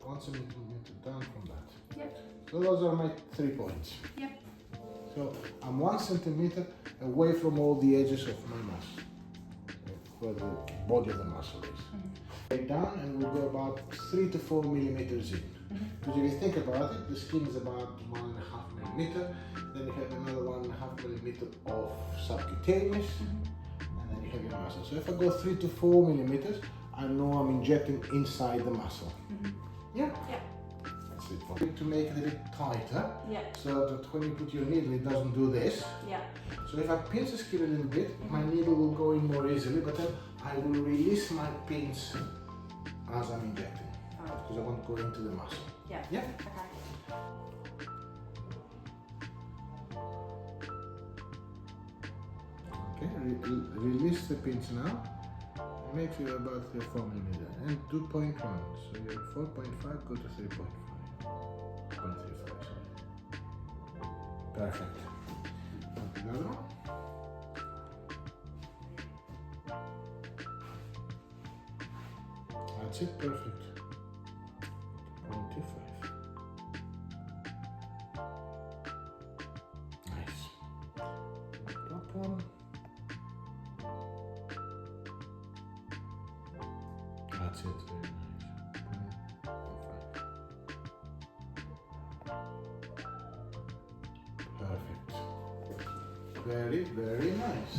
1 centimeter down from that. Yep. So those are my 3 points. Yep. So I'm 1 centimeter away from all the edges of my muscle, where the body of the muscle is. Way down, and we'll go about 3 to 4 millimeters in. Because if you think about it, the skin is about 1.5 millimeter, then you have another 1.5 millimeter of subcutaneous, and then you have your muscle. So if I go 3 to 4 millimeters, I know I'm injecting inside the muscle. Yeah? Yeah. That's it. To make it a bit tighter, Yeah. so that when you put your needle, it doesn't do this. Yeah. So if I pinch the skin a little bit, my needle will go in more easily, but then I will release my pinch as I'm injecting, because I won't go into the muscle. Yeah. Yeah? Okay. Okay, release the pinch now. It makes you about 3 or 4 millimeters. And 2.1, so you're 4.5, go to 3.5. 0.35, sorry. Perfect. Another one. That's it, perfect. 0.25. Nice. Top one. That's it, very nice. 0.15. Perfect. Very, very nice.